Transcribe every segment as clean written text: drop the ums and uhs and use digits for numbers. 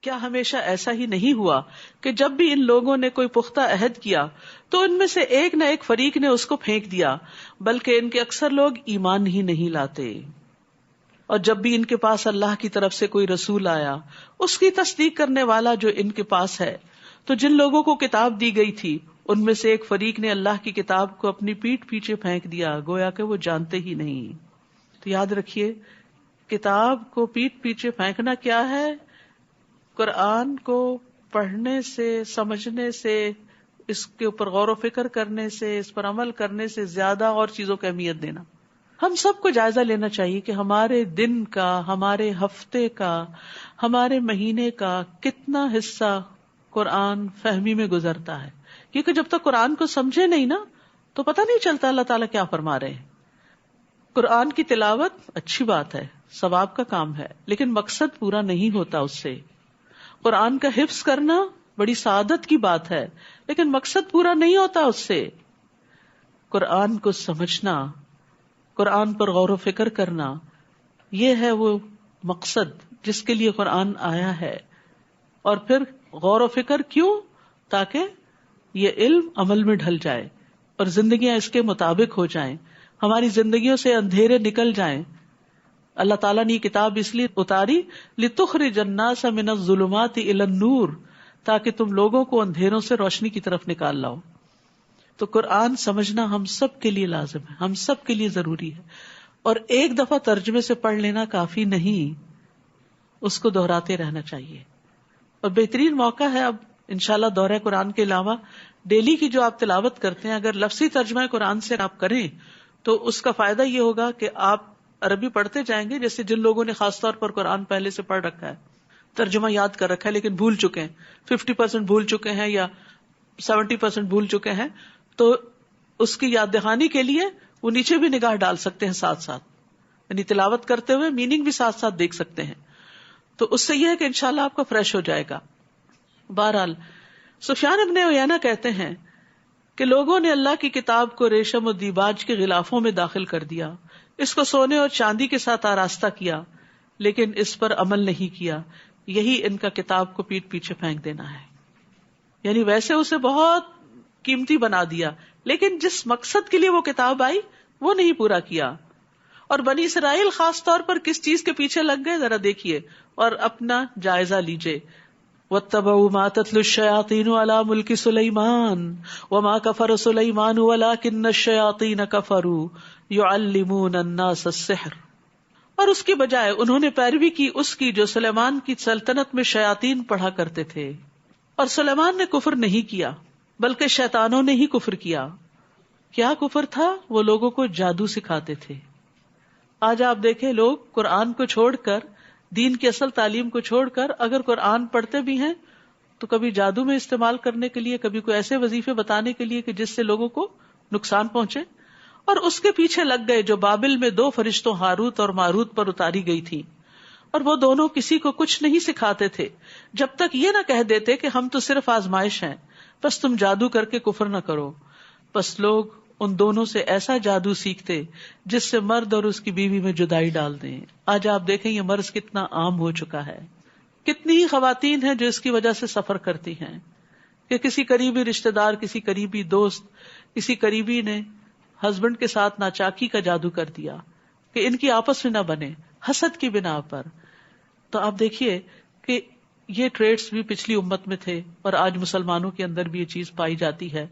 کیا ہمیشہ ایسا ہی نہیں ہوا کہ جب بھی ان لوگوں نے کوئی پختہ عہد کیا تو ان میں سے ایک نہ ایک فریق نے اس کو پھینک دیا، بلکہ ان کے اکثر لوگ ایمان ہی نہیں لاتے۔ اور جب بھی ان کے پاس اللہ کی طرف سے کوئی رسول آیا، اس کی تصدیق کرنے والا جو ان کے پاس ہے، تو جن لوگوں کو کتاب دی گئی تھی ان میں سے ایک فریق نے اللہ کی کتاب کو اپنی پیٹھ پیچھے پھینک دیا، گویا کہ وہ جانتے ہی نہیں۔ تو یاد رکھیے، کتاب کو پیٹھ پیچھے پھینکنا کیا ہے؟ قرآن کو پڑھنے سے، سمجھنے سے، اس کے اوپر غور و فکر کرنے سے، اس پر عمل کرنے سے زیادہ اور چیزوں کو اہمیت دینا۔ ہم سب کو جائزہ لینا چاہیے کہ ہمارے دن کا، ہمارے ہفتے کا، ہمارے مہینے کا کتنا حصہ قرآن فہمی میں گزرتا ہے، کیونکہ جب تک قرآن کو سمجھے نہیں نا تو پتہ نہیں چلتا اللہ تعالیٰ کیا فرما رہے ہیں۔ قرآن کی تلاوت اچھی بات ہے، ثواب کا کام ہے، لیکن مقصد پورا نہیں ہوتا اس سے۔ قرآن کا حفظ کرنا بڑی سعادت کی بات ہے، لیکن مقصد پورا نہیں ہوتا اس سے۔ قرآن کو سمجھنا، قرآن پر غور و فکر کرنا، یہ ہے وہ مقصد جس کے لیے قرآن آیا ہے۔ اور پھر غور و فکر کیوں؟ تاکہ یہ علم عمل میں ڈھل جائے اور زندگیاں اس کے مطابق ہو جائیں، ہماری زندگیوں سے اندھیرے نکل جائیں۔ اللہ تعالیٰ نے یہ کتاب اس لیے اتاری لِتُخْرِجَ النَّاسَ مِنَ الظُّلُمَاتِ إِلَى النُّورِ، تاکہ تم لوگوں کو اندھیروں سے روشنی کی طرف نکال لاؤ۔ تو قرآن سمجھنا ہم سب کے لیے لازم ہے، ہم سب کے لیے ضروری ہے، اور ایک دفعہ ترجمے سے پڑھ لینا کافی نہیں، اس کو دہراتے رہنا چاہیے۔ اور بہترین موقع ہے اب انشاءاللہ دورہ قرآن کے علاوہ ڈیلی کی جو آپ تلاوت کرتے ہیں، اگر لفظی ترجمہ قرآن سے آپ کریں تو اس کا فائدہ یہ ہوگا کہ آپ عربی پڑھتے جائیں گے، جیسے جن لوگوں نے خاص طور پر قرآن پہلے سے پڑھ رکھا ہے، ترجمہ یاد کر رکھا ہے لیکن بھول چکے ہیں، 50% بھول چکے ہیں یا 70% بھول چکے ہیں، تو اس کی یاد دہانی کے لیے وہ نیچے بھی نگاہ ڈال سکتے ہیں ساتھ ساتھ، یعنی تلاوت کرتے ہوئے میننگ بھی ساتھ ساتھ دیکھ سکتے ہیں، تو اس سے یہ ہے کہ انشاءاللہ آپ کا فریش ہو جائے گا۔ بہرحال سفیان ابن عیینہ کہتے ہیں کہ لوگوں نے اللہ کی کتاب کو ریشم و دیباج کے غلافوں میں داخل کر دیا، اس کو سونے اور چاندی کے ساتھ آراستہ کیا، لیکن اس پر عمل نہیں کیا، یہی ان کا کتاب کو پیٹھ پیچھے پھینک دینا ہے۔ یعنی ویسے اسے بہت قیمتی بنا دیا، لیکن جس مقصد کے لیے وہ کتاب آئی وہ نہیں پورا کیا۔ اور بنی اسرائیل خاص طور پر کس چیز کے پیچھے لگ گئے ذرا دیکھیے اور اپنا جائزہ لیجئے۔ وَاتَّبَعُوا مَا تَتْلُو الشَّيَاطِينُ عَلَى مُلْكِ سُلَيْمَانَ وَمَا كَفَرَ سُلَيْمَانُ وَلَكِنَّ الشَّيَاطِينَ كَفَرُوا يُعَلِّمُونَ النَّاسَ السِّحْرَ، اور اس کی بجائے انہوں نے پیروی کی اس کی جو سلیمان کی سلطنت میں شیاطین پڑھا کرتے تھے۔ اور سلیمان نے کفر نہیں کیا بلکہ شیطانوں نے ہی کفر کیا۔ کیا کفر تھا؟ وہ لوگوں کو جادو سکھاتے تھے۔ آج آپ دیکھیں لوگ قرآن کو چھوڑ کر، دین کی اصل تعلیم کو چھوڑ کر اگر قرآن پڑھتے بھی ہیں تو کبھی جادو میں استعمال کرنے کے لیے، کبھی کوئی ایسے وظیفے بتانے کے لیے کہ جس سے لوگوں کو نقصان پہنچے، اور اس کے پیچھے لگ گئے جو بابل میں 2 فرشتوں ہاروت اور ماروت پر اتاری گئی تھی، اور وہ دونوں کسی کو کچھ نہیں سکھاتے تھے جب تک یہ نہ کہہ دیتے کہ ہم تو صرف آزمائش ہیں، بس تم جادو کر کے کفر نہ کرو۔ بس لوگ ان دونوں سے ایسا جادو سیکھتے جس سے مرد اور اس کی بیوی میں جدائی ڈال دیں۔ آج آپ دیکھیں یہ مرض کتنا عام ہو چکا ہے، کتنی ہی خواتین ہیں جو اس کی وجہ سے سفر کرتی ہیں کہ کسی قریبی رشتہ دار، کسی قریبی دوست، کسی قریبی نے ہسبینڈ کے ساتھ ناچاکی کا جادو کر دیا کہ ان کی آپس میں نہ بنے، حسد کی بنا پر۔ تو آپ دیکھیے کہ یہ ٹریٹس بھی پچھلی امت میں تھے اور آج مسلمانوں کے اندر بھی یہ چیز پائی جاتی ہے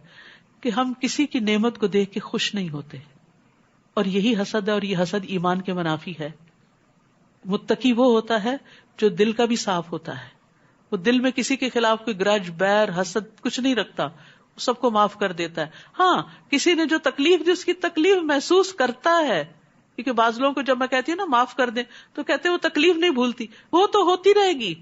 کہ ہم کسی کی نعمت کو دیکھ کے خوش نہیں ہوتے، اور یہی حسد ہے، اور یہ حسد ایمان کے منافی ہے۔ متقی وہ ہوتا ہے جو دل کا بھی صاف ہوتا ہے، وہ دل میں کسی کے خلاف کوئی گرج، بیر، حسد کچھ نہیں رکھتا، سب کو معاف کر دیتا ہے۔ ہاں، کسی نے جو تکلیف دی اس کی تکلیف محسوس کرتا ہے، کیونکہ بعض لوگوں کو جب میں کہتی ہوں نا معاف کر دیں تو کہتے ہیں وہ تکلیف نہیں بھولتی، وہ تو ہوتی رہے گی۔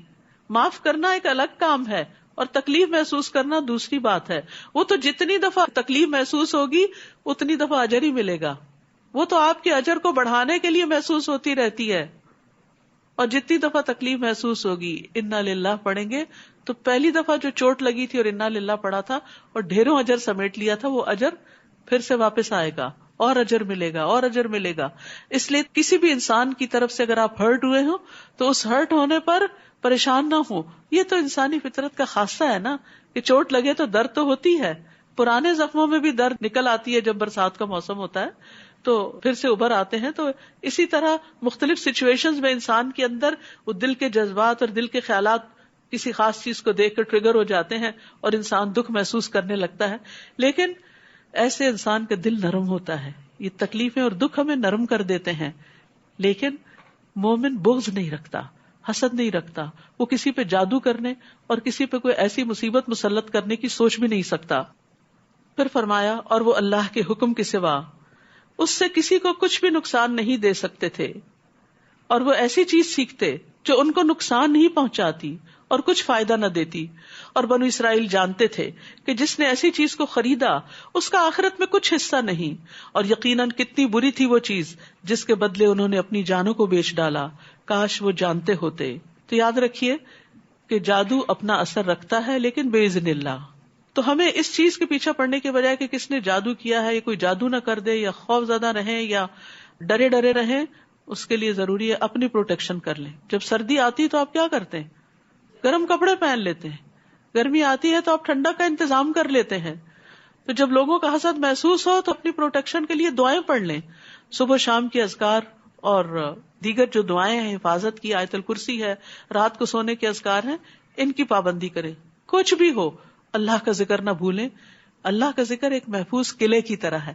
معاف کرنا ایک الگ کام ہے اور تکلیف محسوس کرنا دوسری بات ہے۔ وہ تو جتنی دفعہ تکلیف محسوس ہوگی اتنی دفعہ اجر ہی ملے گا، وہ تو آپ کے اجر کو بڑھانے کے لیے محسوس ہوتی رہتی ہے۔ اور جتنی دفعہ تکلیف محسوس ہوگی انا للہ پڑھیں گے تو پہلی دفعہ جو چوٹ لگی تھی اور انا للہ پڑھا تھا اور ڈھیروں اجر سمیٹ لیا تھا، وہ اجر پھر سے واپس آئے گا، اور اجر ملے گا، اور اجر ملے گا۔ اس لیے کسی بھی انسان کی طرف سے اگر آپ ہرٹ ہوئے ہو تو اس ہرٹ ہونے پر پریشان نہ ہو. یہ تو انسانی فطرت کا خاصہ ہے نا کہ چوٹ لگے تو درد تو ہوتی ہے. پرانے زخموں میں بھی درد نکل آتی ہے جب برسات کا موسم ہوتا ہے تو پھر سے ابھر آتے ہیں. تو اسی طرح مختلف سچویشنز میں انسان کے اندر وہ دل کے جذبات اور دل کے خیالات کسی خاص چیز کو دیکھ کر ٹریگر ہو جاتے ہیں اور انسان دکھ محسوس کرنے لگتا ہے. لیکن ایسے انسان کا دل نرم ہوتا ہے. یہ تکلیفیں اور دکھ ہمیں نرم کر دیتے ہیں. لیکن مومن بغض نہیں رکھتا, حسد نہیں رکھتا. وہ کسی پہ جادو کرنے اور کسی پہ کوئی ایسی مصیبت مسلط کرنے کی سوچ بھی نہیں سکتا. پھر فرمایا اور وہ اللہ کے حکم کے سوا اس سے کسی کو کچھ بھی نقصان نہیں دے سکتے تھے, اور وہ ایسی چیز سیکھتے جو ان کو نقصان نہیں پہنچاتی اور کچھ فائدہ نہ دیتی. اور بنو اسرائیل جانتے تھے کہ جس نے ایسی چیز کو خریدا اس کا آخرت میں کچھ حصہ نہیں, اور یقیناً کتنی بری تھی وہ چیز جس کے بدلے انہوں نے اپنی جانوں کو بیچ ڈالا. کاش وہ جانتے ہوتے. تو یاد رکھیے کہ جادو اپنا اثر رکھتا ہے لیکن باذن اللہ. تو ہمیں اس چیز کے پیچھے پڑنے کے بجائے کہ کس نے جادو کیا ہے, یا کوئی جادو نہ کر دے, یا خوف زدہ رہیں یا ڈرے ڈرے رہیں, اس کے لیے ضروری ہے اپنی پروٹیکشن کر لیں. جب سردی آتی تو آپ کیا کرتے ہیں؟ گرم کپڑے پہن لیتے ہیں. گرمی آتی ہے تو آپ ٹھنڈا کا انتظام کر لیتے ہیں. تو جب لوگوں کا حسد محسوس ہو تو اپنی پروٹیکشن کے لیے دعائیں پڑھ لیں. صبح شام کی اذکار اور دیگر جو دعائیں ہیں, حفاظت کی آیت الکرسی ہے, رات کو سونے کے اذکار ہیں, ان کی پابندی کریں. کچھ بھی ہو اللہ کا ذکر نہ بھولیں. اللہ کا ذکر ایک محفوظ قلعے کی طرح ہے.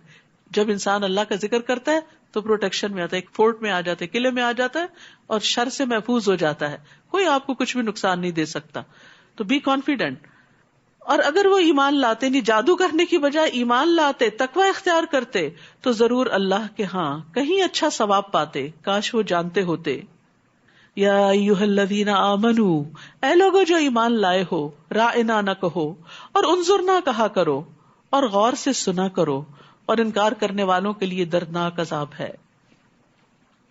جب انسان اللہ کا ذکر کرتا ہے تو پروٹیکشن میں آتا ہے, ایک فورٹ میں آ جاتا ہے, قلعے میں آ جاتا ہے, اور شر سے محفوظ ہو جاتا ہے. کوئی آپ کو کچھ بھی نقصان نہیں دے سکتا. تو بی کانفیڈنٹ. اور اگر وہ ایمان لاتے, نہیں جادو کرنے کی بجائے ایمان لاتے, تقوی اختیار کرتے, تو ضرور اللہ کے ہاں کہیں اچھا ثواب پاتے. کاش وہ جانتے ہوتے. یا ایھا الذین آمنو, اے لوگو جو ایمان لائے ہو, راعنا نہ کہو اور انظرنا کہا کرو, اور غور سے سنا کرو, اور انکار کرنے والوں کے لیے دردناک عذاب ہے.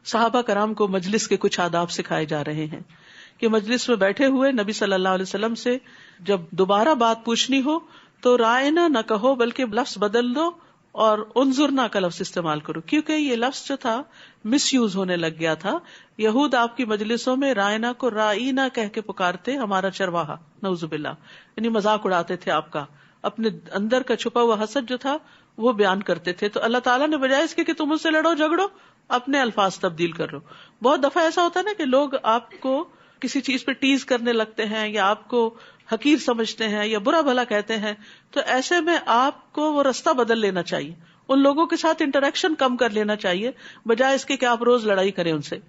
صحابہ کرام کو مجلس کے کچھ آداب سکھائے جا رہے ہیں کہ مجلس میں بیٹھے ہوئے نبی صلی اللہ علیہ وسلم سے جب دوبارہ بات پوچھنی ہو تو رائنا نہ کہو بلکہ لفظ بدل دو اور انظرنا کا لفظ استعمال کرو, کیونکہ یہ لفظ جو تھا مس یوز ہونے لگ گیا تھا. یہود آپ کی مجلسوں میں رائنا کو رائینا کہہ کے پکارتے, ہمارا چرواہا, نعوذ باللہ, یعنی مذاق اڑاتے تھے آپ کا. اپنے اندر کا چھپا ہوا حسد جو تھا وہ بیان کرتے تھے. تو اللہ تعالیٰ نے بجائے اس کے کہ تم اس سے لڑو جھگڑو, اپنے الفاظ تبدیل کر لو. بہت دفعہ ایسا ہوتا ہے نا کہ لوگ آپ کو کسی چیز پہ ٹیز کرنے لگتے ہیں, یا آپ کو حقیر سمجھتے ہیں, یا برا بھلا کہتے ہیں. تو ایسے میں آپ کو وہ رستہ بدل لینا چاہیے, ان لوگوں کے ساتھ انٹریکشن کم کر لینا چاہیے, بجائے اس کے کہ آپ روز لڑائی کریں ان سے.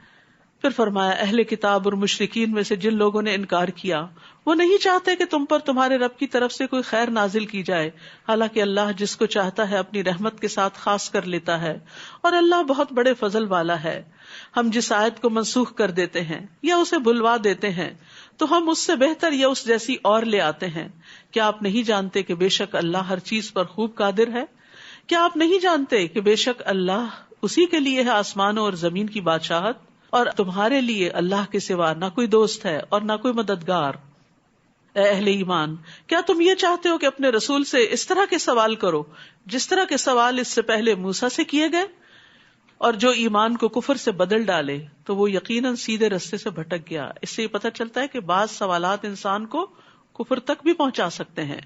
پھر فرمایا اہل کتاب اور مشرکین میں سے جن لوگوں نے انکار کیا وہ نہیں چاہتے کہ تم پر تمہارے رب کی طرف سے کوئی خیر نازل کی جائے, حالانکہ اللہ جس کو چاہتا ہے اپنی رحمت کے ساتھ خاص کر لیتا ہے, اور اللہ بہت بڑے فضل والا ہے. ہم جس آیت کو منسوخ کر دیتے ہیں یا اسے بھلوا دیتے ہیں تو ہم اس سے بہتر یا اس جیسی اور لے آتے ہیں. کیا آپ نہیں جانتے کہ بے شک اللہ ہر چیز پر خوب قادر ہے؟ کیا آپ نہیں جانتے کہ بے شک اللہ اسی کے لیے ہے آسمانوں اور زمین کی بادشاہت, اور تمہارے لیے اللہ کے سوا نہ کوئی دوست ہے اور نہ کوئی مددگار. اے اہل ایمان, کیا تم یہ چاہتے ہو کہ اپنے رسول سے اس طرح کے سوال کرو جس طرح کے سوال اس سے پہلے موسیٰ سے کیے گئے؟ اور جو ایمان کو کفر سے بدل ڈالے تو وہ یقیناً سیدھے رستے سے بھٹک گیا. اس سے یہ پتہ چلتا ہے کہ بعض سوالات انسان کو کفر تک بھی پہنچا سکتے ہیں.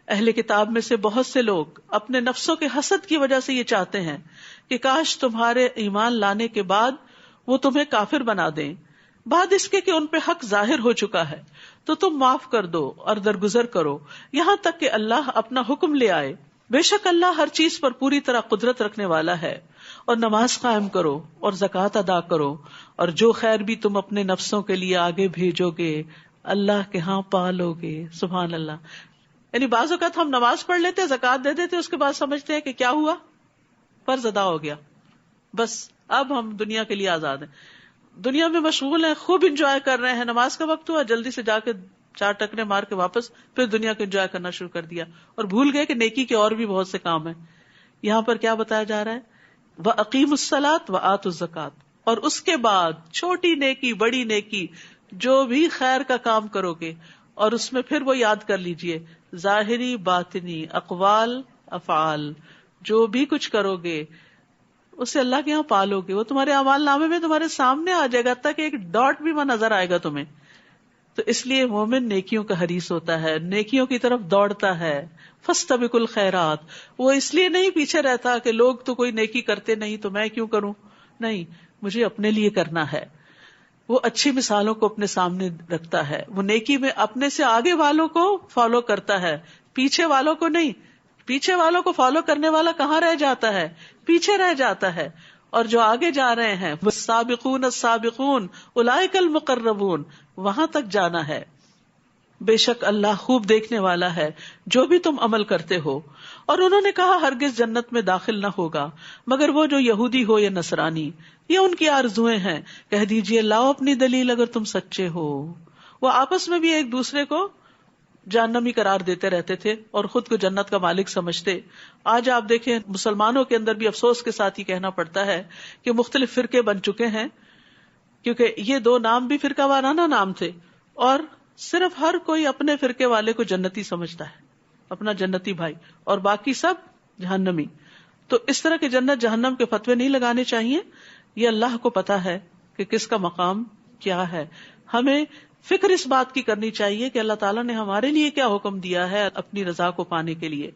اہل کتاب میں سے بہت سے لوگ اپنے نفسوں کے حسد کی وجہ سے یہ چاہتے ہیں کہ کاش تمہارے ایمان لانے کے بعد وہ تمہیں کافر بنا دیں, بعد اس کے کہ ان پہ حق ظاہر ہو چکا ہے, تو تم معاف کر دو اور درگزر کرو یہاں تک کہ اللہ اپنا حکم لے آئے. بے شک اللہ ہر چیز پر پوری طرح قدرت رکھنے والا ہے. اور نماز قائم کرو اور زکوٰۃ ادا کرو, اور جو خیر بھی تم اپنے نفسوں کے لیے آگے بھیجو گے اللہ کے ہاں پالو گے. سبحان اللہ. یعنی بعض اوقات ہم نماز پڑھ لیتے, زکوٰۃ دے دیتے, اس کے بعد سمجھتے ہیں کہ کیا ہوا, فرض ادا ہو گیا, بس اب ہم دنیا کے لیے آزاد ہیں, دنیا میں مشغول ہیں, خوب انجوائے کر رہے ہیں, نماز کا وقت ہوا جلدی سے جا کے 4 ٹکرے مار کے واپس پھر دنیا کو انجوائے کرنا شروع کر دیا, اور بھول گئے کہ نیکی کے اور بھی بہت سے کام ہیں. یہاں پر کیا بتایا جا رہا ہے؟ وَأَقِيمُوا الصَّلَاةَ وَآتُوا الزَّكَاةَ. اور اس کے بعد چھوٹی نیکی بڑی نیکی جو بھی خیر کا کام کرو گے, اور اس میں پھر وہ یاد کر لیجئے ظاہری باطنی اقوال افعال, جو بھی کچھ کرو گے اسے اللہ کے یہاں پالو گے, وہ تمہارے اعمال نامے میں تمہارے سامنے آ جائے گا, تک ایک ڈاٹ بھی وہاں نظر آئے گا تمہیں تو اس لیے مومن نیکیوں کا حریص ہوتا ہے، نیکیوں کی طرف دوڑتا ہے. فاستبقوا الخیرات، وہ اس لیے نہیں پیچھے رہتا کہ لوگ تو کوئی نیکی کرتے نہیں تو میں کیوں کروں، نہیں، مجھے اپنے لیے کرنا ہے. وہ اچھی مثالوں کو اپنے سامنے رکھتا ہے، وہ نیکی میں اپنے سے آگے والوں کو فالو کرتا ہے، پیچھے والوں کو نہیں. پیچھے والوں کو فالو کرنے والا کہاں رہ جاتا ہے؟ پیچھے رہ جاتا ہے. اور جو آگے جا رہے ہیں والسابقون السابقون اولئک المقربون، وہاں تک جانا ہے. بے شک اللہ خوب دیکھنے والا ہے جو بھی تم عمل کرتے ہو. اور انہوں نے کہا ہرگز جنت میں داخل نہ ہوگا مگر وہ جو یہودی ہو یا نصرانی، یہ ان کی آرزویں ہیں. کہہ دیجئے لاؤ اپنی دلیل اگر تم سچے ہو. وہ آپس میں بھی ایک دوسرے کو جہنمی قرار دیتے رہتے تھے اور خود کو جنت کا مالک سمجھتے. آج آپ دیکھیں مسلمانوں کے اندر بھی افسوس کے ساتھ ہی کہنا پڑتا ہے کہ مختلف فرقے بن چکے ہیں، کیونکہ یہ دو نام بھی فرقہ وارانہ نام تھے، اور صرف ہر کوئی اپنے فرقے والے کو جنتی سمجھتا ہے، اپنا جنتی بھائی، اور باقی سب جہنمی. تو اس طرح کے جنت جہنم کے فتوے نہیں لگانے چاہیے. یہ اللہ کو پتا ہے کہ کس کا مقام کیا ہے. ہمیں فکر اس بات کی کرنی چاہیے کہ اللہ تعالیٰ نے ہمارے لیے کیا حکم دیا ہے اپنی رضا کو پانے کے لیے.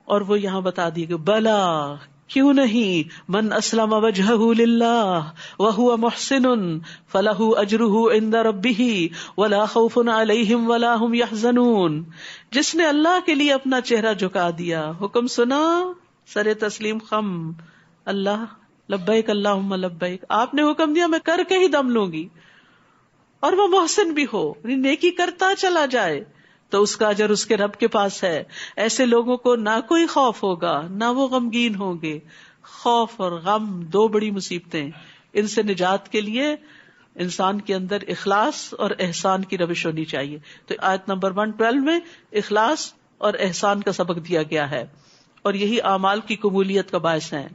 اور وہ یہاں بتا دی کہ بلا، کیوں نہیں، من اسلم وجہہ للہ وہو محسن فلہ اجرہ عند ربہ ولا خوف علیہم ولا ہم یحزنون. جس نے اللہ کے لیے اپنا چہرہ جھکا دیا، حکم سنا، سر تسلیم خم، اللہ لبیک اللہم لبیک، آپ نے حکم دیا میں کر کے ہی دم لوں گی، اور وہ محسن بھی ہو، نیکی کرتا چلا جائے، تو اس کا اجر اس کے رب کے پاس ہے. ایسے لوگوں کو نہ کوئی خوف ہوگا نہ وہ غمگین ہوں گے. خوف اور غم دو بڑی مصیبتیں، ان سے نجات کے لیے انسان کے اندر اخلاص اور احسان کی روش ہونی چاہیے. تو آیت نمبر 112 میں اخلاص اور احسان کا سبق دیا گیا ہے، اور یہی اعمال کی قبولیت کا باعث ہیں.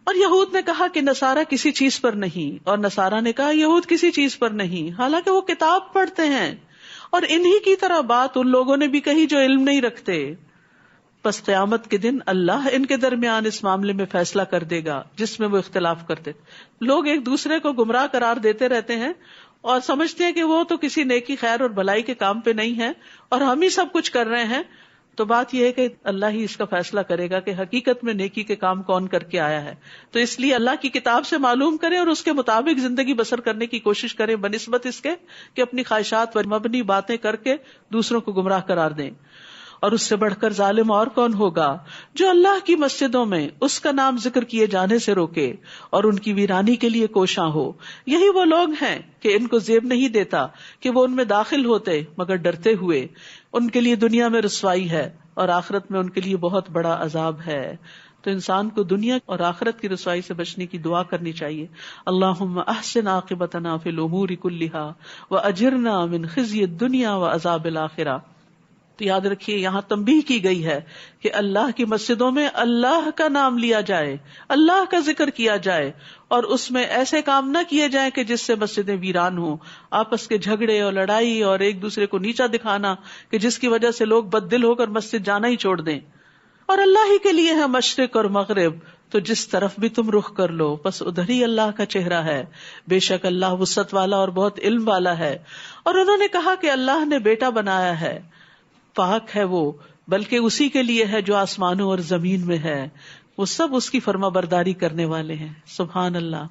اور یہود نے کہا کہ نصارہ کسی چیز پر نہیں، اور نصارہ نے کہا یہود کسی چیز پر نہیں، حالانکہ وہ کتاب پڑھتے ہیں. اور انہی کی طرح بات ان لوگوں نے بھی کہی جو علم نہیں رکھتے. پس قیامت کے دن اللہ ان کے درمیان اس معاملے میں فیصلہ کر دے گا جس میں وہ اختلاف کرتے. لوگ ایک دوسرے کو گمراہ قرار دیتے رہتے ہیں اور سمجھتے ہیں کہ وہ تو کسی نیکی خیر اور بھلائی کے کام پہ نہیں ہے اور ہم ہی سب کچھ کر رہے ہیں. تو بات یہ ہے کہ اللہ ہی اس کا فیصلہ کرے گا کہ حقیقت میں نیکی کے کام کون کر کے آیا ہے. تو اس لیے اللہ کی کتاب سے معلوم کریں اور اس کے مطابق زندگی بسر کرنے کی کوشش کریں، بنسبت اس کے کہ اپنی خواہشات پر مبنی باتیں کر کے دوسروں کو گمراہ قرار دیں. اور اس سے بڑھ کر ظالم اور کون ہوگا جو اللہ کی مسجدوں میں اس کا نام ذکر کیے جانے سے روکے اور ان کی ویرانی کے لیے کوشاں ہو. یہی وہ لوگ ہیں کہ ان کو زیب نہیں دیتا کہ وہ ان میں داخل ہوتے مگر ڈرتے ہوئے. ان کے لیے دنیا میں رسوائی ہے اور آخرت میں ان کے لیے بہت بڑا عذاب ہے. تو انسان کو دنیا اور آخرت کی رسوائی سے بچنے کی دعا کرنی چاہیے. اللہم احسن عاقبتنا فی الامور کلہا واجرنا من خزی الدنیا وعذاب الآخرہ. تو یاد رکھیے یہاں تنبیہ کی گئی ہے کہ اللہ کی مسجدوں میں اللہ کا نام لیا جائے، اللہ کا ذکر کیا جائے، اور اس میں ایسے کام نہ کیے جائیں کہ جس سے مسجدیں ویران ہوں. آپس کے جھگڑے اور لڑائی اور ایک دوسرے کو نیچا دکھانا کہ جس کی وجہ سے لوگ بد دل ہو کر مسجد جانا ہی چھوڑ دیں. اور اللہ ہی کے لیے ہے مشرق اور مغرب، تو جس طرف بھی تم رخ کر لو بس ادھر ہی اللہ کا چہرہ ہے. بے شک اللہ وسعت والا اور بہت علم والا ہے. اور انہوں نے کہا کہ اللہ نے بیٹا بنایا ہے، پاک ہے وہ، بلکہ اسی کے لیے ہے جو آسمانوں اور زمین میں ہے، وہ سب اس کی فرما برداری کرنے والے ہیں. سبحان اللہ،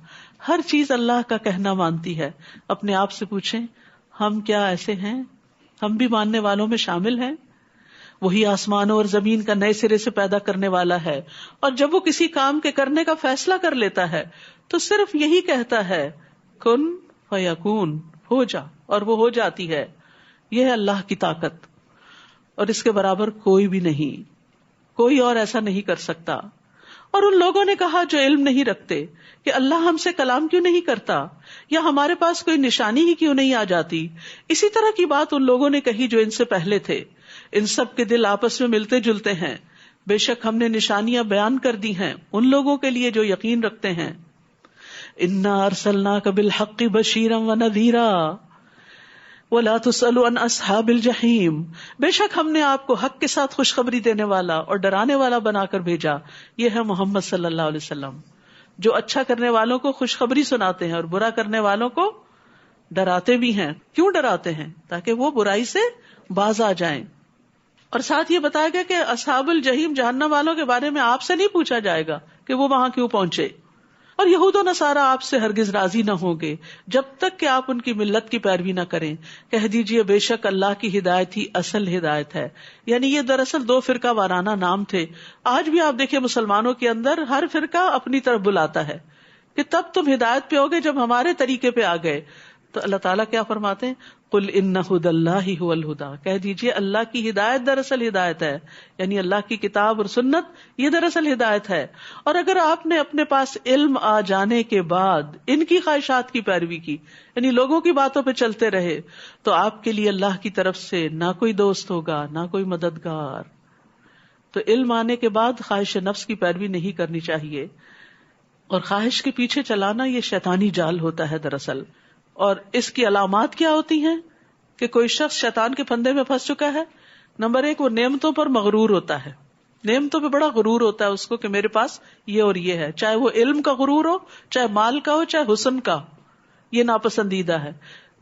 ہر چیز اللہ کا کہنا مانتی ہے. اپنے آپ سے پوچھیں ہم کیا ایسے ہیں؟ ہم بھی ماننے والوں میں شامل ہیں. وہی آسمانوں اور زمین کا نئے سرے سے پیدا کرنے والا ہے، اور جب وہ کسی کام کے کرنے کا فیصلہ کر لیتا ہے تو صرف یہی کہتا ہے کن فیکون، ہو جا، اور وہ ہو جاتی ہے. یہ ہے اللہ کی طاقت، اور اس کے برابر کوئی بھی نہیں، کوئی اور ایسا نہیں کر سکتا. اور ان لوگوں نے کہا جو علم نہیں رکھتے کہ اللہ ہم سے کلام کیوں نہیں کرتا، یا ہمارے پاس کوئی نشانی ہی کیوں نہیں آ جاتی. اسی طرح کی بات ان لوگوں نے کہی جو ان سے پہلے تھے. ان سب کے دل آپس میں ملتے جلتے ہیں. بے شک ہم نے نشانیاں بیان کر دی ہیں ان لوگوں کے لیے جو یقین رکھتے ہیں. انا ارسلناک بالحق بشیرا ونذیرا وَلَا تُسْأَلُ عَنْ أَصْحَابِ الْجَحِيمِ. بے شک ہم نے آپ کو حق کے ساتھ خوشخبری دینے والا اور ڈرانے والا بنا کر بھیجا. یہ ہے محمد صلی اللہ علیہ وسلم جو اچھا کرنے والوں کو خوشخبری سناتے ہیں اور برا کرنے والوں کو ڈراتے بھی ہیں. کیوں ڈراتے ہیں؟ تاکہ وہ برائی سے باز آ جائیں. اور ساتھ یہ بتایا گیا کہ اصحاب الجحیم جہنم والوں کے بارے میں آپ سے نہیں پوچھا جائے گا کہ وہ وہاں کیوں پہنچے. اور یہود و نصارہ آپ سے ہرگز راضی نہ ہوں گے جب تک کہ آپ ان کی ملت کی پیروی نہ کریں. کہہ دیجئے بے شک اللہ کی ہدایت ہی اصل ہدایت ہے. یعنی یہ دراصل 2 فرقہ وارانہ نام تھے. آج بھی آپ دیکھیں مسلمانوں کے اندر ہر فرقہ اپنی طرف بلاتا ہے کہ تب تم ہدایت پہ ہوگے جب ہمارے طریقے پہ آ گئے. تو اللہ تعالیٰ کیا فرماتے ہیں؟ قل ان ھدی اللہ ھو الھدی. کہہ دیجئے اللہ کی ہدایت دراصل ہدایت ہے. یعنی اللہ کی کتاب اور سنت یہ دراصل ہدایت ہے. اور اگر آپ نے اپنے پاس علم آ جانے کے بعد ان کی خواہشات کی پیروی کی، یعنی لوگوں کی باتوں پہ چلتے رہے، تو آپ کے لیے اللہ کی طرف سے نہ کوئی دوست ہوگا نہ کوئی مددگار. تو علم آنے کے بعد خواہش نفس کی پیروی نہیں کرنی چاہیے. اور خواہش کے پیچھے چلانا یہ شیطانی جال ہوتا ہے دراصل. اور اس کی علامات کیا ہوتی ہیں کہ کوئی شخص شیطان کے پھندے میں پھنس چکا ہے؟ نمبر 1، وہ نعمتوں پر مغرور ہوتا ہے. نعمتوں پہ بڑا غرور ہوتا ہے اس کو کہ میرے پاس یہ اور یہ ہے، چاہے وہ علم کا غرور ہو، چاہے مال کا ہو، چاہے حسن کا. یہ ناپسندیدہ ہے.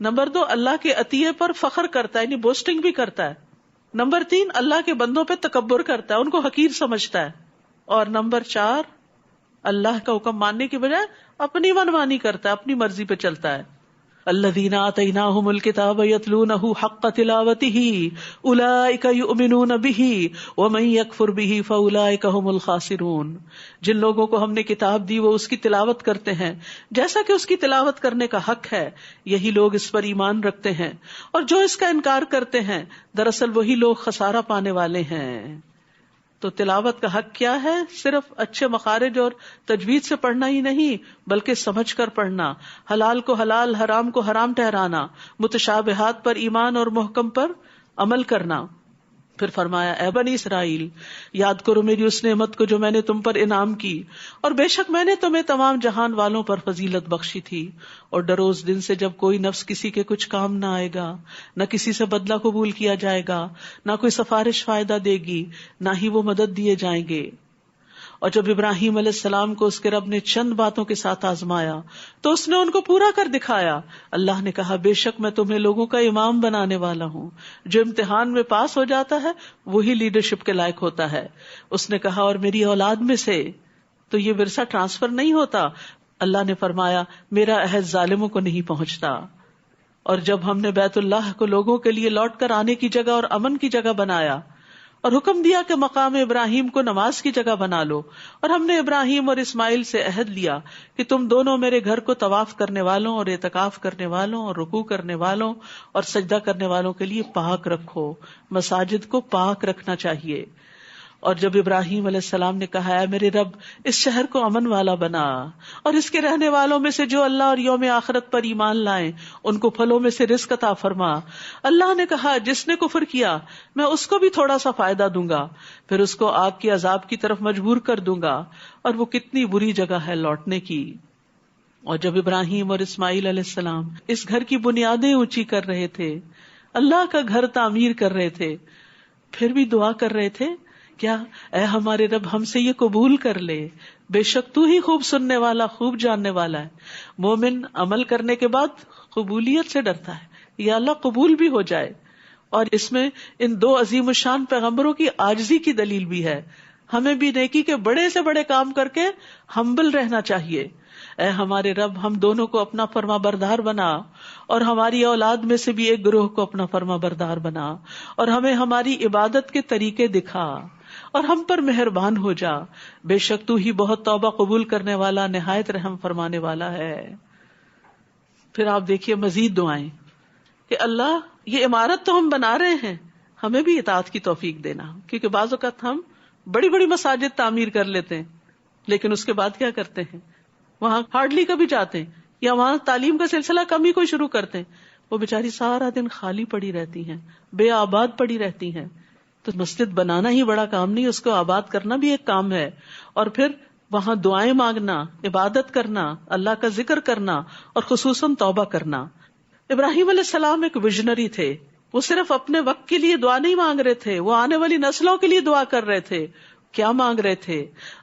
نمبر 2، اللہ کے عطیے پر فخر کرتا ہے، یعنی بوسٹنگ بھی کرتا ہے. نمبر 3، اللہ کے بندوں پہ تکبر کرتا ہے، ان کو حقیر سمجھتا ہے. اور نمبر 4، اللہ کا حکم ماننے کی بجائے اپنی منمانی کرتا ہے، اپنی مرضی پہ چلتا ہے. الذین آتیناہم الکتاب یتلونہ حق تلاوتہ اولئک یؤمنون بہ ومن یکفر بہ فاولئک ھم الخاسرون. جن لوگوں کو ہم نے کتاب دی وہ اس کی تلاوت کرتے ہیں جیسا کہ اس کی تلاوت کرنے کا حق ہے، یہی لوگ اس پر ایمان رکھتے ہیں، اور جو اس کا انکار کرتے ہیں دراصل وہی لوگ خسارہ پانے والے ہیں. تو تلاوت کا حق کیا ہے؟ صرف اچھے مخارج اور تجوید سے پڑھنا ہی نہیں، بلکہ سمجھ کر پڑھنا، حلال کو حلال، حرام کو حرام ٹھہرانا، متشابہات پر ایمان اور محکم پر عمل کرنا. پھر فرمایا اے بنی اسرائیل، یاد کرو میری اس نعمت کو جو میں نے تم پر انعام کی، اور بے شک میں نے تمہیں تمام جہان والوں پر فضیلت بخشی تھی. اور ڈرو اس دن سے جب کوئی نفس کسی کے کچھ کام نہ آئے گا، نہ کسی سے بدلہ قبول کیا جائے گا، نہ کوئی سفارش فائدہ دے گی، نہ ہی وہ مدد دیے جائیں گے. اور جب ابراہیم علیہ السلام کو اس کے رب نے چند باتوں کے ساتھ آزمایا تو اس نے ان کو پورا کر دکھایا. اللہ نے کہا بے شک میں تمہیں لوگوں کا امام بنانے والا ہوں. جو امتحان میں پاس ہو جاتا ہے وہی لیڈرشپ کے لائق ہوتا ہے. اس نے کہا اور میری اولاد میں سے. تو یہ ورثہ ٹرانسفر نہیں ہوتا. اللہ نے فرمایا میرا عہد ظالموں کو نہیں پہنچتا. اور جب ہم نے بیت اللہ کو لوگوں کے لیے لوٹ کر آنے کی جگہ اور امن کی جگہ بنایا اور حکم دیا کہ مقام ابراہیم کو نماز کی جگہ بنا لو، اور ہم نے ابراہیم اور اسماعیل سے عہد لیا کہ تم دونوں میرے گھر کو طواف کرنے والوں اور اعتکاف کرنے والوں اور رکوع کرنے والوں اور سجدہ کرنے والوں کے لیے پاک رکھو. مساجد کو پاک رکھنا چاہیے. اور جب ابراہیم علیہ السلام نے کہا اے میرے رب اس شہر کو امن والا بنا، اور اس کے رہنے والوں میں سے جو اللہ اور یوم آخرت پر ایمان لائیں ان کو پھلوں میں سے رزق عطا فرما. اللہ نے کہا جس نے کفر کیا میں اس کو بھی تھوڑا سا فائدہ دوں گا، پھر اس کو آگ کی عذاب کی طرف مجبور کر دوں گا، اور وہ کتنی بری جگہ ہے لوٹنے کی. اور جب ابراہیم اور اسماعیل علیہ السلام اس گھر کی بنیادیں اونچی کر رہے تھے، اللہ کا گھر تعمیر کر رہے تھے، پھر بھی دعا کر رہے تھے کیا؟ اے ہمارے رب ہم سے یہ قبول کر لے، بے شک تو ہی خوب سننے والا خوب جاننے والا ہے. مومن عمل کرنے کے بعد قبولیت سے ڈرتا ہے، یا اللہ قبول بھی ہو جائے. اور اس میں ان 2 عظیم الشان پیغمبروں کی عاجزی کی دلیل بھی ہے. ہمیں بھی نیکی کے بڑے سے بڑے کام کر کے ہمبل رہنا چاہیے. اے ہمارے رب ہم دونوں کو اپنا فرما بردار بنا، اور ہماری اولاد میں سے بھی ایک گروہ کو اپنا فرما بردار بنا، اور ہمیں ہماری عبادت کے طریقے دکھا، اور ہم پر مہربان ہو جا. بے شک تو ہی بہت توبہ قبول کرنے والا نہایت رحم فرمانے والا ہے. پھر آپ دیکھیے مزید دعائیں کہ اللہ یہ عمارت تو ہم بنا رہے ہیں، ہمیں بھی اطاعت کی توفیق دینا. کیونکہ بعض اوقات ہم بڑی بڑی مساجد تعمیر کر لیتے ہیں لیکن اس کے بعد کیا کرتے ہیں؟ وہاں ہارڈلی کبھی جاتے ہیں، یا وہاں تعلیم کا سلسلہ کم ہی کوئی شروع کرتے ہیں. وہ بیچاری سارا دن خالی پڑی رہتی ہیں، بے آباد پڑی رہتی ہیں. تو مسجد بنانا ہی بڑا کام نہیں، اس کو آباد کرنا بھی ایک کام ہے. اور پھر وہاں دعائیں مانگنا، عبادت کرنا، اللہ کا ذکر کرنا، اور خصوصاً توبہ کرنا. ابراہیم علیہ السلام ایک ویژنری تھے. وہ صرف اپنے وقت کے لیے دعا نہیں مانگ رہے تھے، وہ آنے والی نسلوں کے لیے دعا کر رہے تھے. کیا مانگ رہے تھے؟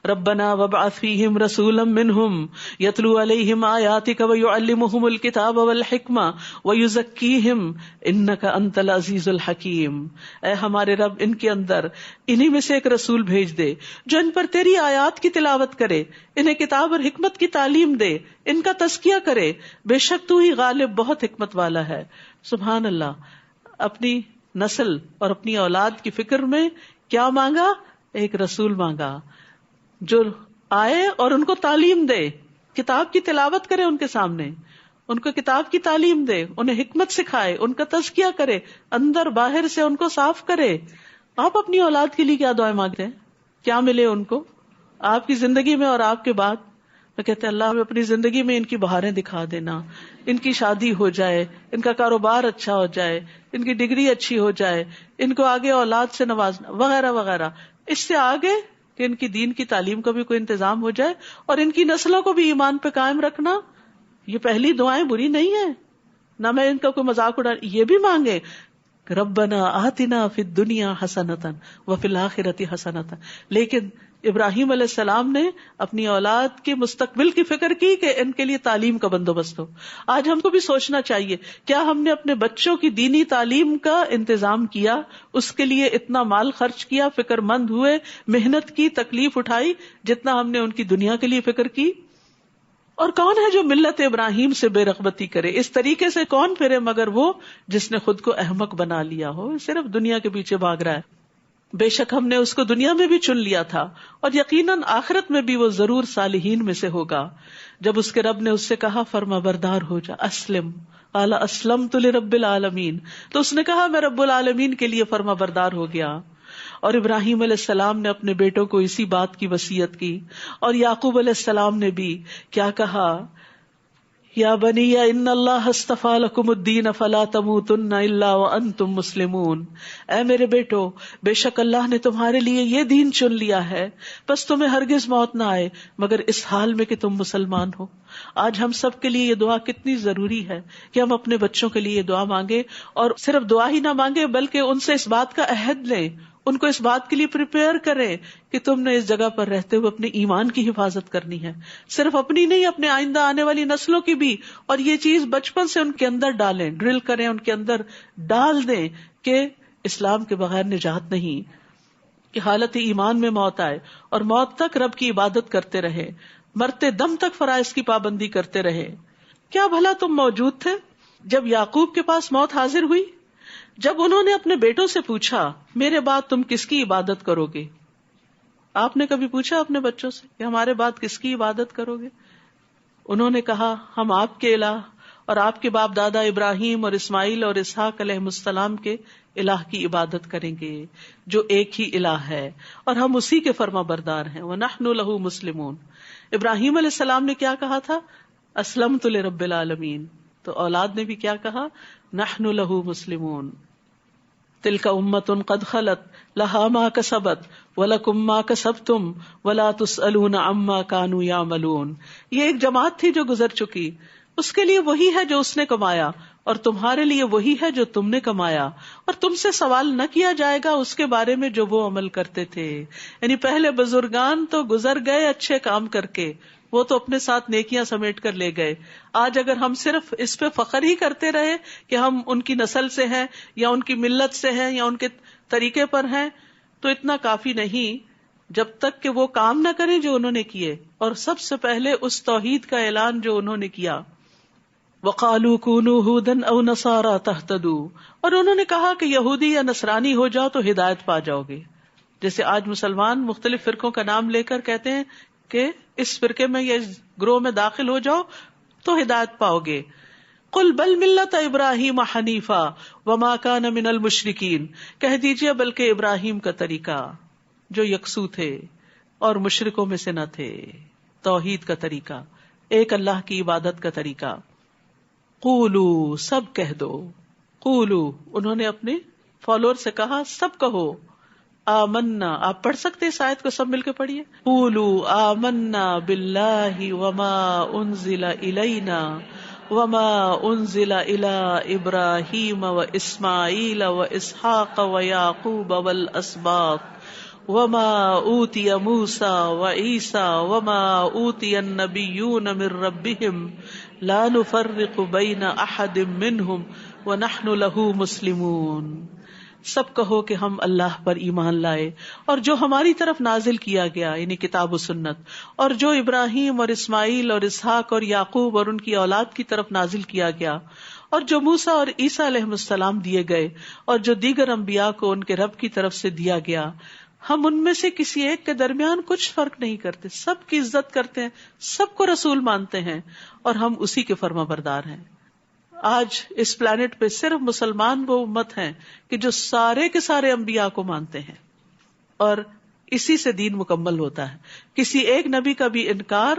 ربنا وابعث فیہم رسولا منہم یتلو علیہم آیاتک ویعلمہم الکتاب والحکمہ ویزکیہم انک انت العزیز الحکیم. اے ہمارے رب، ان کے اندر انہی میں سے ایک رسول بھیج دے جو ان پر تیری آیات کی تلاوت کرے، انہیں کتاب اور حکمت کی تعلیم دے، ان کا تزکیہ کرے، بے شک تو ہی غالب بہت حکمت والا ہے. سبحان اللہ. اپنی نسل اور اپنی اولاد کی فکر میں کیا مانگا؟ ایک رسول مانگا جو آئے اور ان کو تعلیم دے، کتاب کی تلاوت کرے ان کے سامنے، ان کو کتاب کی تعلیم دے، انہیں حکمت سکھائے، ان کا تزکیہ کرے، اندر باہر سے ان کو صاف کرے. آپ اپنی اولاد کے لیے کیا دعائیں مانگتے ہیں؟ کیا ملے ان کو آپ کی زندگی میں اور آپ کے بعد؟ میں کہتے ہیں اللہ ہمیں اپنی زندگی میں ان کی بہاریں دکھا دینا، ان کی شادی ہو جائے، ان کا کاروبار اچھا ہو جائے، ان کی ڈگری اچھی ہو جائے، ان کو آگے اولاد سے نوازنا وغیرہ وغیرہ. اس سے آگے کہ ان کی دین کی تعلیم کا بھی کوئی انتظام ہو جائے اور ان کی نسلوں کو بھی ایمان پہ قائم رکھنا. یہ پہلی دعائیں بری نہیں ہیں، نہ میں ان کا کوئی مذاق اڑا. یہ بھی مانگے ربنا آتنا فی الدنیا حسنۃ وفی الآخرۃ حسنۃ. لیکن ابراہیم علیہ السلام نے اپنی اولاد کے مستقبل کی فکر کی کہ ان کے لیے تعلیم کا بندوبست ہو. آج ہم کو بھی سوچنا چاہیے، کیا ہم نے اپنے بچوں کی دینی تعلیم کا انتظام کیا، اس کے لیے اتنا مال خرچ کیا، فکر مند ہوئے، محنت کی، تکلیف اٹھائی جتنا ہم نے ان کی دنیا کے لیے فکر کی؟ اور کون ہے جو ملت ابراہیم سے بے رغبتی کرے؟ اس طریقے سے کون پھرے مگر وہ جس نے خود کو احمق بنا لیا ہو، صرف دنیا کے پیچھے بھاگ رہا ہے. بے شک ہم نے اس کو دنیا میں بھی چن لیا تھا اور یقیناً آخرت میں بھی وہ ضرور صالحین میں سے ہوگا. جب اس کے رب نے اس سے کہا فرما بردار ہو جا، اسلم، قال اسلمت لرب العالمین، تو اس نے کہا میں رب العالمین کے لیے فرما بردار ہو گیا. اور ابراہیم علیہ السلام نے اپنے بیٹوں کو اسی بات کی وصیت کی، اور یعقوب علیہ السلام نے بھی کیا کہا؟ یا بنی ان اللہ اصطفیٰ لکم الدین فلا تموتن الا وانتم مسلمون. اے میرے بیٹو، بے شک اللہ نے تمہارے لیے یہ دین چن لیا ہے، بس تمہیں ہرگز موت نہ آئے مگر اس حال میں کہ تم مسلمان ہو. آج ہم سب کے لیے یہ دعا کتنی ضروری ہے کہ ہم اپنے بچوں کے لیے یہ دعا مانگے، اور صرف دعا ہی نہ مانگے بلکہ ان سے اس بات کا عہد لیں، ان کو اس بات کے لیے پریپیئر کریں کہ تم نے اس جگہ پر رہتے ہوئے اپنے ایمان کی حفاظت کرنی ہے، صرف اپنی نہیں، اپنے آئندہ آنے والی نسلوں کی بھی. اور یہ چیز بچپن سے ان کے اندر ڈالیں، ڈرل کریں، ان کے اندر ڈال دیں کہ اسلام کے بغیر نجات نہیں، کہ حالت ایمان میں موت آئے اور موت تک رب کی عبادت کرتے رہے، مرتے دم تک فرائض کی پابندی کرتے رہے. کیا بھلا تم موجود تھے جب یعقوب کے پاس موت حاضر ہوئی؟ جب انہوں نے اپنے بیٹوں سے پوچھا میرے بعد تم کس کی عبادت کرو گے؟ آپ نے کبھی پوچھا اپنے بچوں سے کہ ہمارے بعد کس کی عبادت کرو گے؟ انہوں نے کہا ہم آپ کے الہ اور آپ کے باپ دادا ابراہیم اور اسماعیل اور اسحاق علیہ السلام کے الہ کی عبادت کریں گے جو ایک ہی الہ ہے اور ہم اسی کے فرما بردار ہیں. وَنَحْنُ لَهُ مُسْلِمُونَ. ابراہیم علیہ السلام نے کیا کہا تھا؟ اسلمت لرب العالمین. تو اولاد نے بھی کیا کہا؟ نحن له مسلمون. تلک امۃ قد خلت لها ما کسبت ولکم ما کسبتم ولا تسألون عما كانوا يعملون. یہ ایک جماعت تھی جو گزر چکی، اس کے لیے وہی ہے جو اس نے کمایا اور تمہارے لیے وہی ہے جو تم نے کمایا، اور تم سے سوال نہ کیا جائے گا اس کے بارے میں جو وہ عمل کرتے تھے. یعنی پہلے بزرگان تو گزر گئے اچھے کام کر کے، وہ تو اپنے ساتھ نیکیاں سمیٹ کر لے گئے. آج اگر ہم صرف اس پہ فخر ہی کرتے رہے کہ ہم ان کی نسل سے ہیں یا ان کی ملت سے ہیں یا ان کے طریقے پر ہیں تو اتنا کافی نہیں جب تک کہ وہ کام نہ کریں جو انہوں نے کیے، اور سب سے پہلے اس توحید کا اعلان جو انہوں نے کیا. وَقَالُوا كُونُوا هُودًا أَوْ نَصَارَىٰ تَهْتَدُوا. اور انہوں نے کہا کہ یہودی یا نصرانی ہو جاؤ تو ہدایت پا جاؤ گے. جیسے آج مسلمان مختلف فرقوں کا نام لے کر کہتے ہیں کہ اس فرقے میں یا اس گروہ میں داخل ہو جاؤ تو ہدایت پاؤ گے. قل بل ملت ابراہیم حنیفا وما کان من المشرکین. کہہ دیجئے بلکہ ابراہیم کا طریقہ جو یکسو تھے اور مشرکوں میں سے نہ تھے. توحید کا طریقہ، ایک اللہ کی عبادت کا طریقہ. قولو، سب کہہ دو. قولو، انہوں نے اپنے فالوور سے کہا سب کہو. آمنا، آپ پڑھ سکتے اس آیت کو سب مل کے پڑھیے. قولو آمنا باللہ وما انزل الینا وما انزل الی ابراہیم و اسماعیل و اسحاق و یعقوب والاسباط وما اوتی موسیٰ وعیسیٰ وما اوتی النبیون من ربهم لا نفرق بین احد منہم ونحن له مسلمون. سب کہو کہ ہم اللہ پر ایمان لائے اور جو ہماری طرف نازل کیا گیا یعنی کتاب و سنت، اور جو ابراہیم اور اسماعیل اور اسحاق اور یعقوب اور ان کی اولاد کی طرف نازل کیا گیا، اور جو موسیٰ اور عیسیٰ علیہ السلام دیے گئے، اور جو دیگر انبیاء کو ان کے رب کی طرف سے دیا گیا، ہم ان میں سے کسی ایک کے درمیان کچھ فرق نہیں کرتے، سب کی عزت کرتے ہیں، سب کو رسول مانتے ہیں اور ہم اسی کے فرما بردار ہیں. آج اس پلانٹ پہ صرف مسلمان وہ امت ہیں کہ جو سارے کے سارے انبیاء کو مانتے ہیں اور اسی سے دین مکمل ہوتا ہے. کسی ایک نبی کا بھی انکار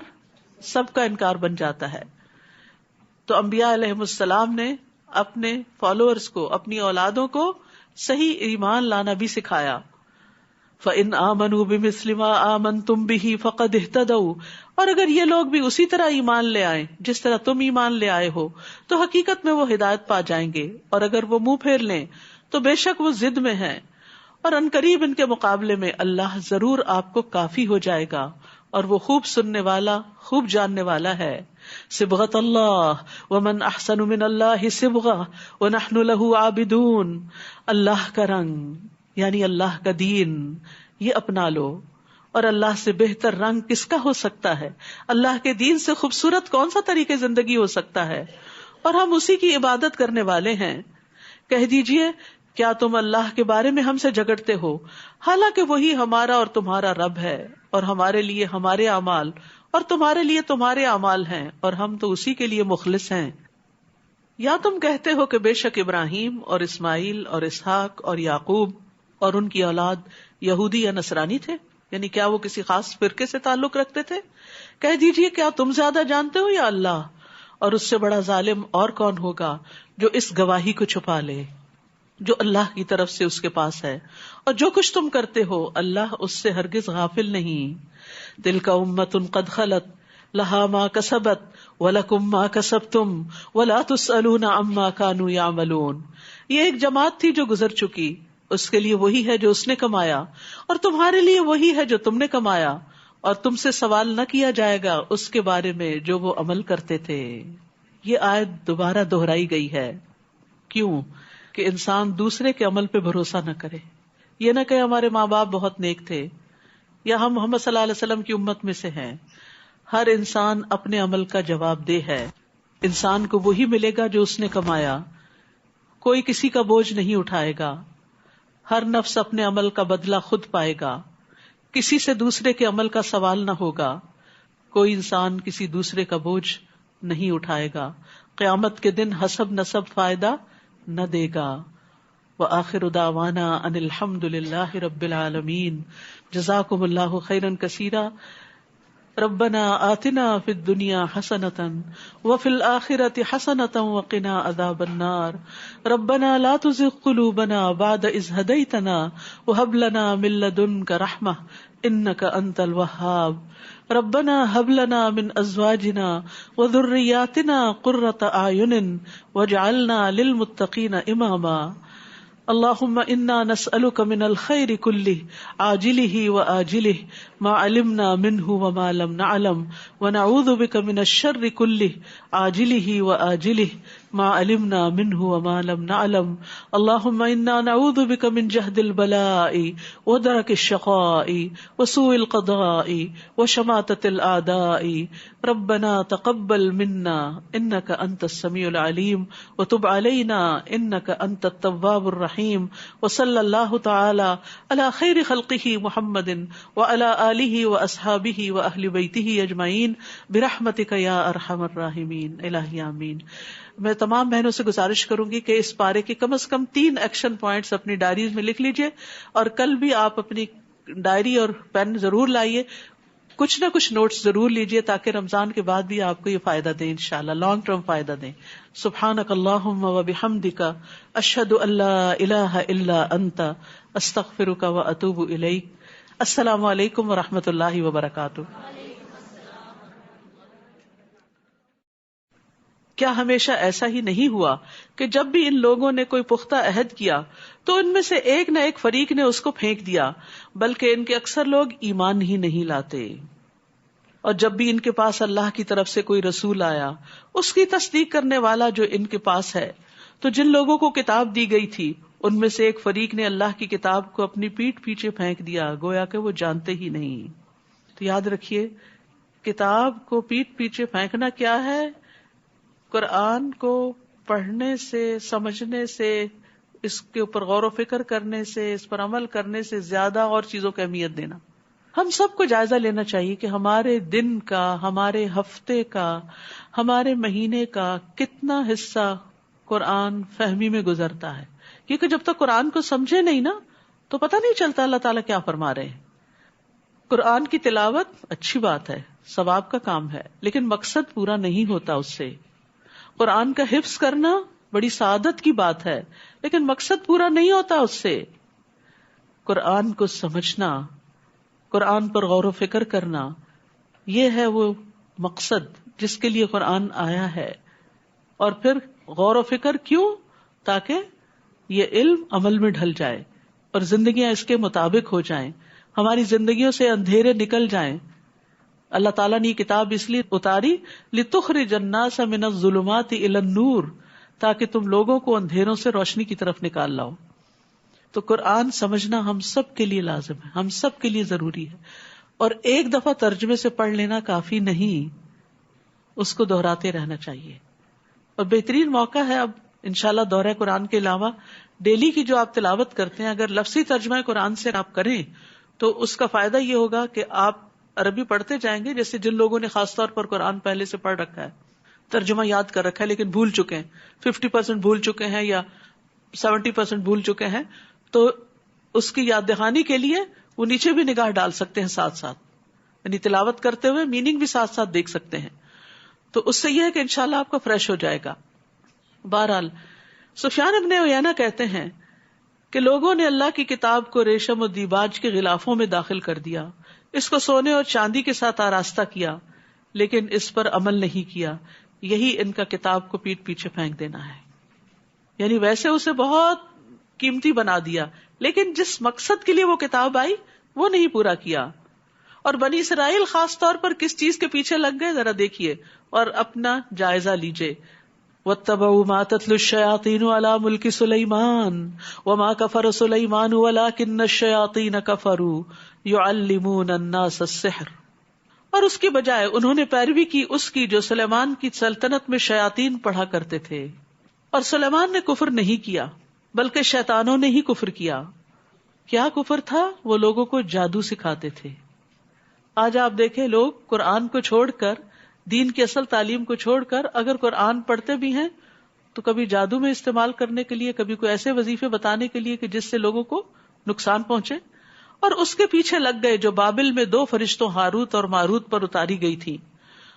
سب کا انکار بن جاتا ہے. تو انبیاء علیہ السلام نے اپنے فالوورز کو، اپنی اولادوں کو صحیح ایمان لانا بھی سکھایا. فَإِنْ آمَنُوا بِمِثْلِ مَا آمَنْتُمْ بِهِ فَقَدْ اهْتَدَوْا، اور اگر یہ لوگ بھی اسی طرح ایمان لے آئیں جس طرح تم ایمان لے آئے ہو تو حقیقت میں وہ ہدایت پا جائیں گے، اور اگر وہ منہ پھیر لیں تو بے شک وہ ضد میں ہیں، اور عنقریب ان کے مقابلے میں اللہ ضرور آپ کو کافی ہو جائے گا، اور وہ خوب سننے والا، خوب جاننے والا ہے. صبغۃ اللہ ومن احسن من اللہ صبغہ ونحن له عابدون. اللہ کا رنگ یعنی اللہ کا دین یہ اپنا لو، اور اللہ سے بہتر رنگ کس کا ہو سکتا ہے؟ اللہ کے دین سے خوبصورت کون سا طریقے زندگی ہو سکتا ہے؟ اور ہم اسی کی عبادت کرنے والے ہیں. کہہ دیجئے کیا تم اللہ کے بارے میں ہم سے جھگڑتے ہو، حالانکہ وہی ہمارا اور تمہارا رب ہے، اور ہمارے لیے ہمارے اعمال اور تمہارے لیے تمہارے اعمال ہیں، اور ہم تو اسی کے لیے مخلص ہیں. یا تم کہتے ہو کہ بے شک ابراہیم اور اسماعیل اور اسحاق اور یعقوب اور ان کی اولاد یہودی یا نصرانی تھے، یعنی کیا وہ کسی خاص فرقے سے تعلق رکھتے تھے؟ کہہ دیجئے کیا تم زیادہ جانتے ہو یا اللہ؟ اور اس سے بڑا ظالم اور کون ہوگا جو اس گواہی کو چھپا لے جو اللہ کی طرف سے اس کے پاس ہے، اور جو کچھ تم کرتے ہو اللہ اس سے ہرگز غافل نہیں. تلک امۃ قد خلت لہا ما کسبت ولکم ما کسبتم ولا تسألون عما کانوا یعملون. یہ ایک جماعت تھی جو گزر چکی، اس کے لیے وہی ہے جو اس نے کمایا، اور تمہارے لیے وہی ہے جو تم نے کمایا، اور تم سے سوال نہ کیا جائے گا اس کے بارے میں جو وہ عمل کرتے تھے. یہ آیت دوبارہ دہرائی گئی ہے. کیوں؟ کہ انسان دوسرے کے عمل پہ بھروسہ نہ کرے. یہ نہ کہ ہمارے ماں باپ بہت نیک تھے یا ہم محمد صلی اللہ علیہ وسلم کی امت میں سے ہیں. ہر انسان اپنے عمل کا جواب دہ ہے. انسان کو وہی ملے گا جو اس نے کمایا. کوئی کسی کا بوجھ نہیں اٹھائے گا. ہر نفس اپنے عمل کا بدلہ خود پائے گا. کسی سے دوسرے کے عمل کا سوال نہ ہوگا. کوئی انسان کسی دوسرے کا بوجھ نہیں اٹھائے گا. قیامت کے دن حسب نسب فائدہ نہ دے گا. وآخر دعوانا ان الحمد للہ رب العالمین. جزاکم اللہ خیرا کثیرا. ربنا آتنا فی الدنیا حسنۃ وفی الآخرۃ حسنۃ وقنا عذاب النار. ربنا لا تزغ قلوبنا بعد اذ ہدیتنا وہب لنا من لدنک رحمۃ انک انت الوہاب. ربنا هب لنا من ازواجنا وذرياتنا قرة اعین واجعلنا للمتقین اماما. اللهم انا نسألك من الخير كله عاجله وآجله ما علمنا منه وما لم نعلم ونعوذ بك من الشر كله عاجله وآجله ما علمنا منه وما لم نعلم. اللهم انا نعوذ بك من جهد البلاء ودرك الشقاء وسوء القضاء وشماتة الأعداء. ربنا تقبل منا انك انت السميع العليم وتب علينا انك انت التواب الرحيم. وصلی اللہ تعالی علی خیر خلقہ محمد وعلی آلہ واصحابہ واہل بیتہ اجمعین برحمتک یا ارحم الراحمین. الہی آمین. میں تمام بہنوں سے گزارش کروں گی کہ اس پارے کے کم از کم 3 ایکشن پوائنٹس اپنی ڈائریز میں لکھ لیجئے، اور کل بھی آپ اپنی ڈائری اور پین ضرور لائیے. کچھ نہ کچھ نوٹس ضرور لیجئے تاکہ رمضان کے بعد بھی آپ کو یہ فائدہ دیں، انشاءاللہ لانگ ٹرم فائدہ دیں. سبحانک اللہم وبحمدک اشہد ان لا الہ الا انت استغفرک واتوب الیک. السلام علیکم ورحمۃ اللہ وبرکاتہ. کیا ہمیشہ ایسا ہی نہیں ہوا کہ جب بھی ان لوگوں نے کوئی پختہ عہد کیا تو ان میں سے ایک نہ ایک فریق نے اس کو پھینک دیا، بلکہ ان کے اکثر لوگ ایمان ہی نہیں لاتے۔ اور جب بھی ان کے پاس اللہ کی طرف سے کوئی رسول آیا، اس کی تصدیق کرنے والا جو ان کے پاس ہے، تو جن لوگوں کو کتاب دی گئی تھی ان میں سے ایک فریق نے اللہ کی کتاب کو اپنی پیٹھ پیچھے پھینک دیا، گویا کہ وہ جانتے ہی نہیں۔ تو یاد رکھیے، کتاب کو پیٹھ پیچھے پھینکنا کیا ہے؟ قرآن کو پڑھنے سے، سمجھنے سے، اس کے اوپر غور و فکر کرنے سے، اس پر عمل کرنے سے زیادہ اور چیزوں کی اہمیت دینا۔ ہم سب کو جائزہ لینا چاہیے کہ ہمارے دن کا، ہمارے ہفتے کا، ہمارے مہینے کا کتنا حصہ قرآن فہمی میں گزرتا ہے، کیونکہ جب تک قرآن کو سمجھے نہیں نا تو پتہ نہیں چلتا اللہ تعالیٰ کیا فرما رہے ہیں۔ قرآن کی تلاوت اچھی بات ہے، ثواب کا کام ہے، لیکن مقصد پورا نہیں ہوتا اس سے۔ قرآن کا حفظ کرنا بڑی سعادت کی بات ہے، لیکن مقصد پورا نہیں ہوتا اس سے۔ قرآن کو سمجھنا، قرآن پر غور و فکر کرنا، یہ ہے وہ مقصد جس کے لیے قرآن آیا ہے۔ اور پھر غور و فکر کیوں؟ تاکہ یہ علم عمل میں ڈھل جائے اور زندگیاں اس کے مطابق ہو جائیں، ہماری زندگیوں سے اندھیرے نکل جائیں۔ اللہ تعالیٰ نے یہ کتاب اس لیے اتاری لِتُخْرِجَ النَّاسَ مِنَ الظُّلُمَاتِ إِلَى النُّورِ، تاکہ تم لوگوں کو اندھیروں سے روشنی کی طرف نکال لاؤ۔ تو قرآن سمجھنا ہم سب کے لیے لازم ہے، ہم سب کے لیے ضروری ہے، اور ایک دفعہ ترجمے سے پڑھ لینا کافی نہیں، اس کو دہراتے رہنا چاہیے۔ اور بہترین موقع ہے اب انشاءاللہ دورہ قرآن کے علاوہ ڈیلی کی جو آپ تلاوت کرتے ہیں، اگر لفظی ترجمہ قرآن سے آپ کریں تو اس کا فائدہ یہ ہوگا کہ آپ عربی پڑھتے جائیں گے، جیسے جن لوگوں نے خاص طور پر قرآن پہلے سے پڑھ رکھا ہے، ترجمہ یاد کر رکھا ہے لیکن بھول چکے ہیں، 50% بھول چکے ہیں یا 70% بھول چکے ہیں، تو اس کی یاد دہانی کے لیے وہ نیچے بھی نگاہ ڈال سکتے ہیں ساتھ ساتھ، یعنی تلاوت کرتے ہوئے میننگ بھی ساتھ ساتھ دیکھ سکتے ہیں، تو اس سے یہ ہے کہ انشاءاللہ آپ کا فریش ہو جائے گا۔ بہرحال سفیان ابن عیینہ کہتے ہیں کہ لوگوں نے اللہ کی کتاب کو ریشم و دیباج کے غلافوں میں داخل کر دیا، اس کو سونے اور چاندی کے ساتھ آراستہ کیا، لیکن اس پر عمل نہیں کیا، یہی ان کا کتاب کو پیٹھ پیچھے پھینک دینا ہے۔ یعنی ویسے اسے بہت قیمتی بنا دیا، لیکن جس مقصد کے لیے وہ کتاب آئی وہ نہیں پورا کیا۔ اور بنی اسرائیل خاص طور پر کس چیز کے پیچھے لگ گئے ذرا دیکھیے اور اپنا جائزہ لیجئے۔ وَاتَّبَعُوا مَا تَتْلُو الشَّيَاطِينُ عَلَى مُلْكِ سُلَيْمَانَ وَمَا كَفَرَ سُلَيْمَانُ وَلَكِنَّ الشَّيَاطِينَ كَفَرُوا يُعَلِّمُونَ النَّاسَ السِّحْرَ، اور اس کی بجائے انہوں نے پیروی کی اس کی جو سلیمان کی سلطنت میں شیاطین پڑھا کرتے تھے۔ اور سلیمان نے کفر نہیں کیا بلکہ شیطانوں نے ہی کفر کیا۔ کیا کفر تھا؟ وہ لوگوں کو جادو سکھاتے تھے۔ آج آپ دیکھیں لوگ قرآن کو چھوڑ کر، دین کی اصل تعلیم کو چھوڑ کر اگر قرآن پڑھتے بھی ہیں تو کبھی جادو میں استعمال کرنے کے لیے، کبھی کوئی ایسے وظیفے بتانے کے لیے کہ جس سے لوگوں کو نقصان پہنچے، اور اس کے پیچھے لگ گئے جو بابل میں 2 فرشتوں ہاروت اور ماروت پر اتاری گئی تھی،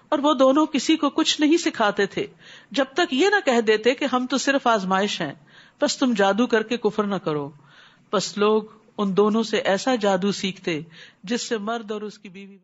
اور وہ دونوں کسی کو کچھ نہیں سکھاتے تھے جب تک یہ نہ کہہ دیتے کہ ہم تو صرف آزمائش ہیں، بس تم جادو کر کے کفر نہ کرو۔ بس لوگ ان دونوں سے ایسا جادو سیکھتے جس سے مرد اور اس کی بیوی